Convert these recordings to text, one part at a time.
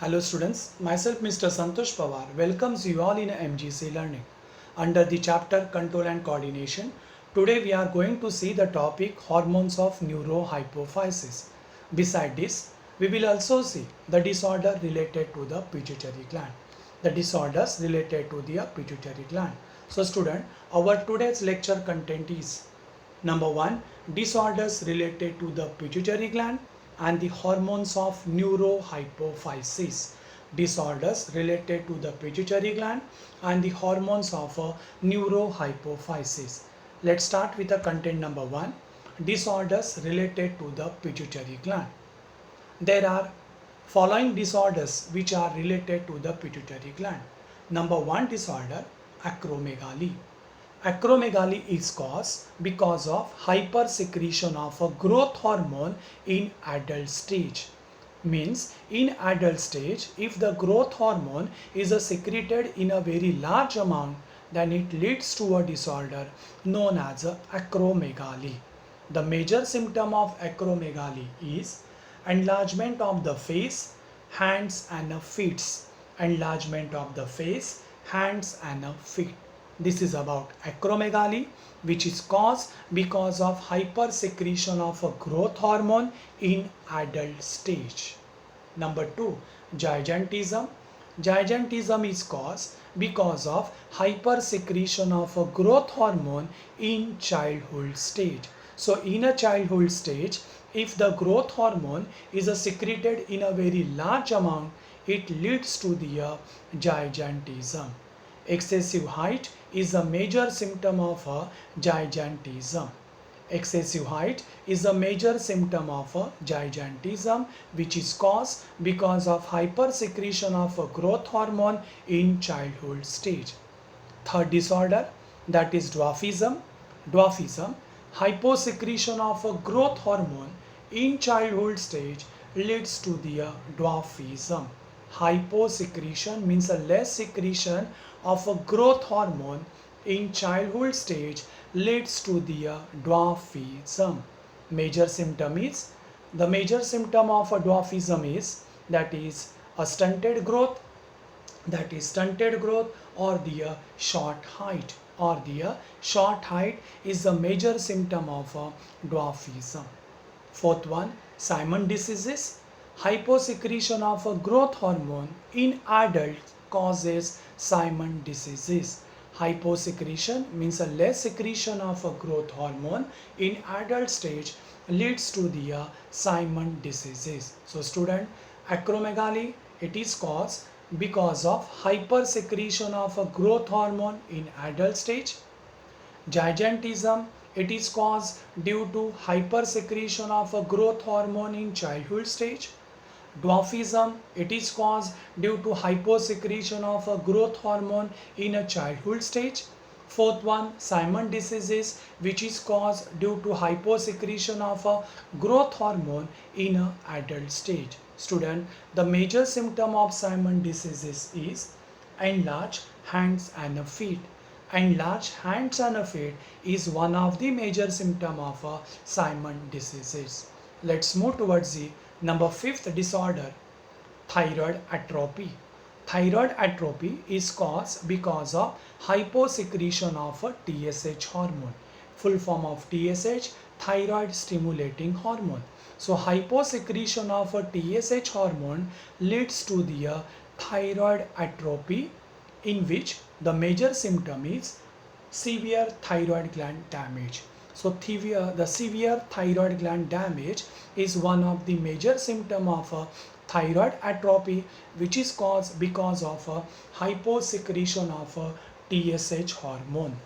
Hello students, myself Mr. Santosh Pawar welcomes you all in MGC Learning. Under the chapter Control and Coordination, today we are going to see the topic Hormones of Neurohypophysis. Beside this, we will also see the disorder related to the pituitary gland. The disorders related to the pituitary gland. So student, our today's lecture content is number 1, disorders related to the pituitary gland and the hormones of neurohypophysis. Disorders related to the pituitary gland and the hormones of neurohypophysis. Let's start with the content number 1, disorders related to the pituitary gland. There are following disorders which are related to the pituitary gland. Number 1 disorder, acromegaly. Acromegaly is caused because of hypersecretion of a growth hormone in adult stage. Means in adult stage, if the growth hormone is secreted in a very large amount, then it leads to a disorder known as acromegaly. The major symptom of acromegaly is enlargement of the face, hands and feet. Enlargement of the face, hands and feet. This is about acromegaly, which is caused because of hypersecretion of a growth hormone in adult stage. Number 2, gigantism. Gigantism is caused because of hypersecretion of a growth hormone in childhood stage. So in a childhood stage, if the growth hormone is secreted in a very large amount, it leads to the gigantism. Excessive height is a major symptom of gigantism. Excessive height is a major symptom of gigantism, which is caused because of hypersecretion of a growth hormone in childhood stage. Third disorder, that is dwarfism. Dwarfism, hyposecretion of a growth hormone in childhood stage leads to the dwarfism. Hyposecretion means a less secretion of a growth hormone in childhood stage leads to the dwarfism. Major symptom is, the major symptom of a dwarfism is, that is a stunted growth, or the short height, is the major symptom of dwarfism. Fourth one, Simon diseases. Hyposecretion of a growth hormone in adults causes Simon diseases. Hyposecretion means a less secretion of a growth hormone in adult stage leads to the Simon diseases. So student, acromegaly, it is caused because of hypersecretion of a growth hormone in adult stage. Gigantism, it is caused due to hypersecretion of a growth hormone in childhood stage. Dwarfism, it is caused due to hyposecretion of a growth hormone in a childhood stage. Fourth one, Simon diseases, which is caused due to hyposecretion of a growth hormone in an adult stage. Student, the major symptom of Simon diseases is enlarged hands and feet. Enlarged hands and feet is one of the major symptom of Simon diseases. Let's move towards the number 5th disorder, thyroid atrophy. Thyroid atrophy is caused because of hyposecretion of a TSH hormone. Full form of TSH, thyroid stimulating hormone. So hyposecretion of a TSH hormone leads to the thyroid atrophy, in which the major symptom is severe thyroid gland damage. So the severe thyroid gland damage is one of the major symptom of thyroid atrophy, which is caused because of hyposecretion of TSH hormone.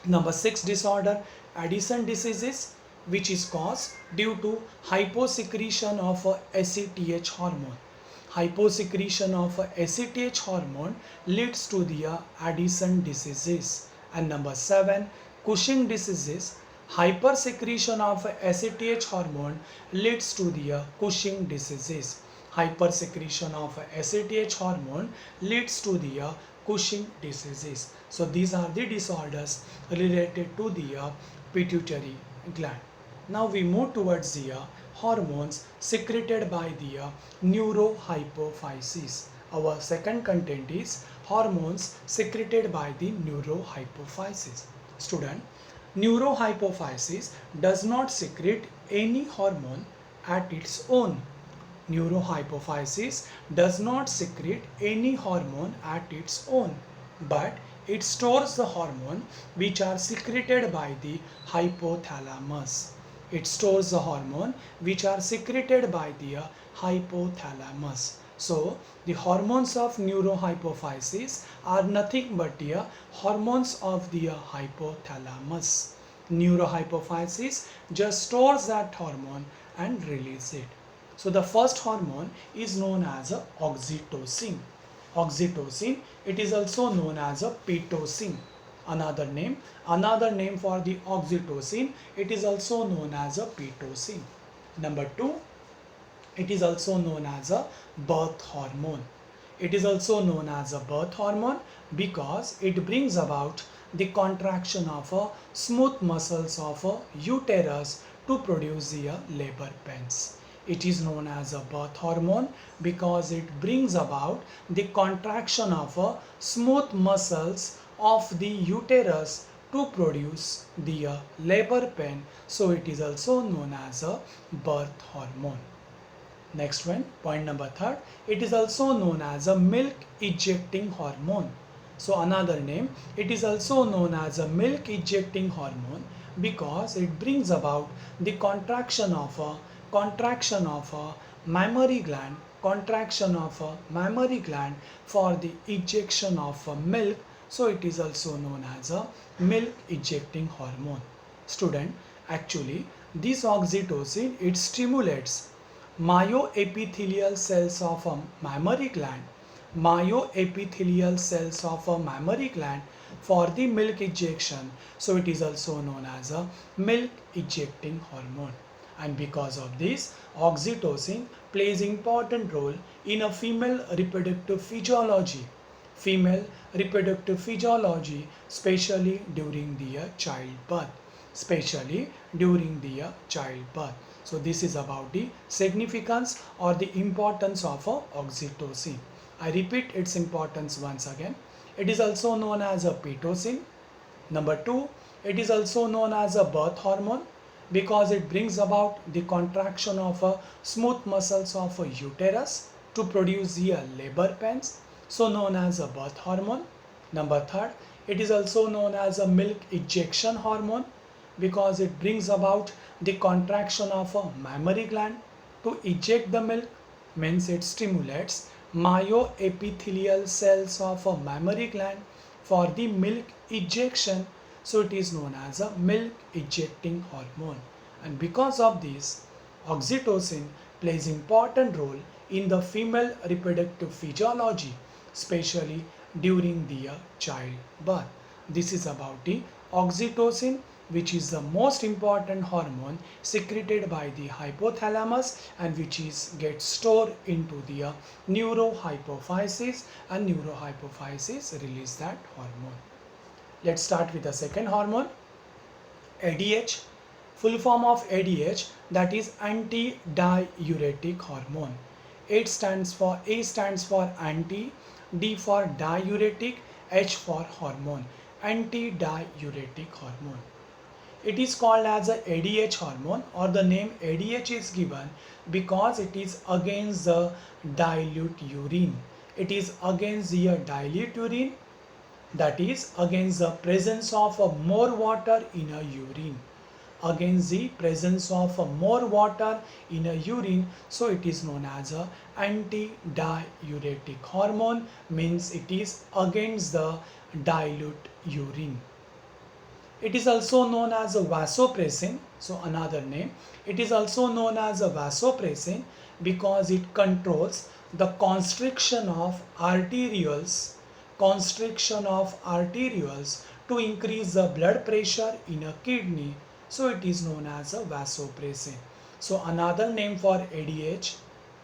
Number 6 disorder, Addison diseases, which is caused due to hyposecretion of ACTH hormone. Hyposecretion of ACTH hormone leads to the Addison diseases. And number 7, Cushing diseases, hypersecretion of ACTH hormone leads to the Cushing diseases. Hypersecretion of ACTH hormone leads to the Cushing diseases. So these are the disorders related to the pituitary gland. Now we move towards the hormones secreted by the neurohypophysis. Our second content is hormones secreted by the neurohypophysis. Student, neurohypophysis does not secrete any hormone at its own. Neurohypophysis does not secrete any hormone at its own, but it stores the hormone which are secreted by the hypothalamus. It stores the hormone which are secreted by the hypothalamus. So, the hormones of neurohypophysis are nothing but the hormones of the hypothalamus. Neurohypophysis just stores that hormone and releases it. So the first hormone is known as a oxytocin. Oxytocin, it is also known as a pitocin. Another name for the oxytocin, it is also known as a pitocin. Number 2, it is also known as a birth hormone. It is also known as a birth hormone because it brings about the contraction of a smooth muscles of a uterus to produce the labor pains. It is known as a birth hormone because it brings about the contraction of a smooth muscles of the uterus to produce the labor pain. So it is also known as a birth hormone. Next one, point number 3, it is also known as a milk ejecting hormone. So another name, it is also known as a milk ejecting hormone because it brings about the contraction of a mammary gland for the ejection of milk. So it is also known as a milk ejecting hormone. Student, actually this oxytocin, it stimulates myoepithelial cells of a mammary gland for the milk ejection. So it is also known as a milk ejecting hormone. And because of this, oxytocin plays important role in a female reproductive physiology, especially during the childbirth. So this is about the significance or the importance of oxytocin. I repeat its importance once again. It is also known as a pitocin. Number 2, it is also known as a birth hormone because it brings about the contraction of a smooth muscles of a uterus to produce the labor pains. So known as a birth hormone. Number 3, it is also known as a milk ejection hormone because it brings about the contraction of a mammary gland to eject the milk, means it stimulates myoepithelial cells of a mammary gland for the milk ejection. So it is known as a milk ejecting hormone. And because of this, oxytocin plays important role in the female reproductive physiology, especially during the childbirth. This is about the oxytocin, which is the most important hormone secreted by the hypothalamus and which gets stored into the neurohypophysis, and neurohypophysis release that hormone. Let's start with the second hormone, ADH. Full form of ADH, that is antidiuretic hormone. A stands for anti, D for diuretic, H for hormone. Antidiuretic hormone. It is called as a ADH hormone, or the name ADH is given because it is against the dilute urine. It is against the dilute urine, that is against the presence of more water in a urine. Against the presence of more water in a urine, so it is known as a antidiuretic hormone, means it is against the dilute urine. It is also known as a vasopressin. So another name, it is also known as a vasopressin because it controls the constriction of arterioles to increase the blood pressure in a kidney. So it is known as a vasopressin. So another name for ADH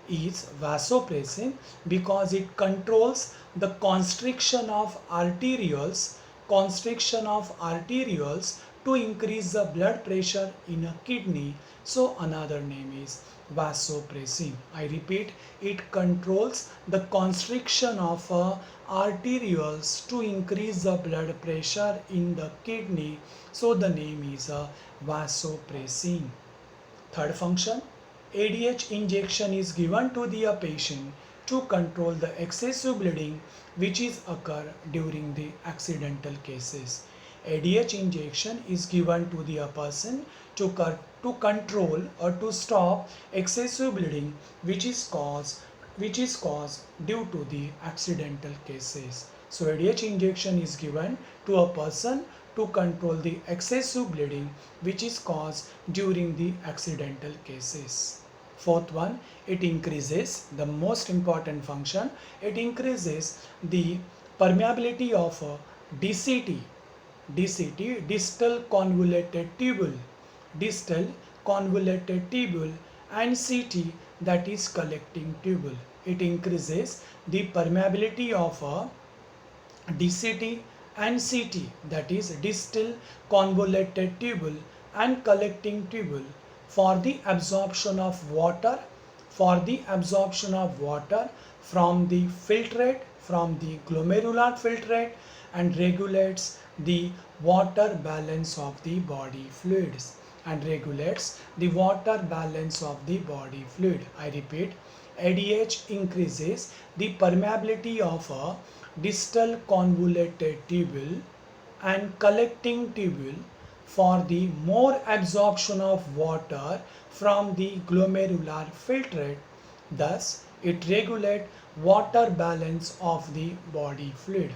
is vasopressin because it controls the constriction of arterioles to increase the blood pressure in a kidney. So another name is vasopressin. I repeat, it controls the constriction of arterioles to increase the blood pressure in the kidney. So the name is vasopressin. Third function, ADH injection is given to the patient to control the excessive bleeding which is occur during the accidental cases. ADH injection is given to the person to control or to stop excessive bleeding which is caused due to the accidental cases. So ADH injection is given to a person to control the excessive bleeding which is caused during the accidental cases. Fourth one, it increases the most important function. It increases the permeability of DCT, distal convoluted tubule, distal convoluted tubule, and CT, that is collecting tubule. It increases the permeability of DCT and CT, that is distal convoluted tubule and collecting tubule, for the absorption of water, from the filtrate, from the glomerular filtrate, and regulates the water balance of the body fluids, I repeat, ADH increases the permeability of a distal convoluted tubule and collecting tubule for the more absorption of water from the glomerular filtrate. Thus, it regulates water balance of the body fluid.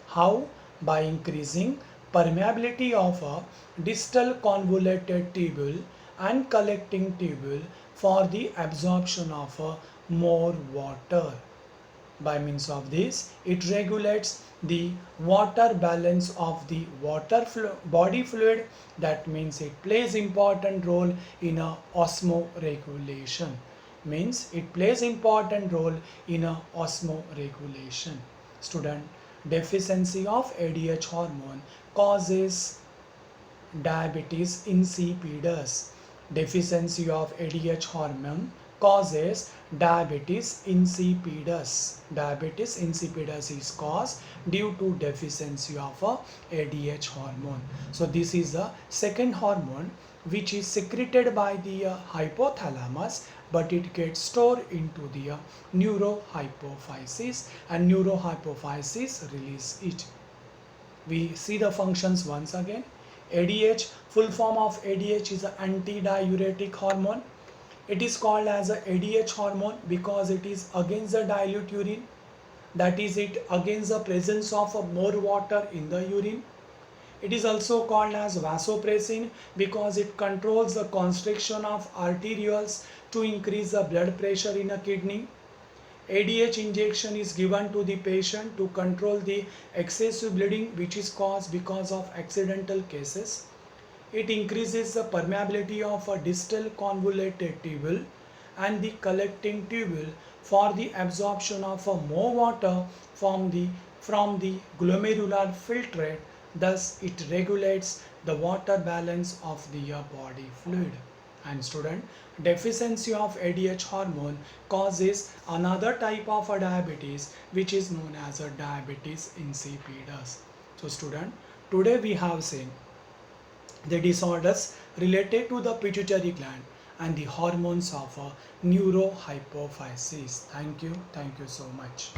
How? By increasing permeability of a distal convoluted tubule and collecting tubule for the absorption of more water. By means of this, it regulates the water balance of the body fluid. That means it plays important role in a osmoregulation. Student, deficiency of ADH hormone causes diabetes insipidus. Deficiency of ADH hormone causes diabetes insipidus. Diabetes insipidus is caused due to deficiency of ADH hormone. So this is the second hormone which is secreted by the hypothalamus, but it gets stored into the neurohypophysis, and neurohypophysis release it. We see the functions once again. ADH, full form of ADH is an antidiuretic hormone. It is called as a ADH hormone because it is against the dilute urine, that is it against the presence of more water in the urine. It is also called as vasopressin because it controls the constriction of arterioles to increase the blood pressure in a kidney. ADH injection is given to the patient to control the excessive bleeding which is caused because of accidental cases. It increases the permeability of a distal convoluted tubule and the collecting tubule for the absorption of more water from the glomerular filtrate. Thus, it regulates the water balance of the body fluid. And student, deficiency of ADH hormone causes another type of a diabetes which is known as a diabetes insipidus. So student, today we have seen the disorders related to the pituitary gland and the hormones of neurohypophysis. Thank you so much.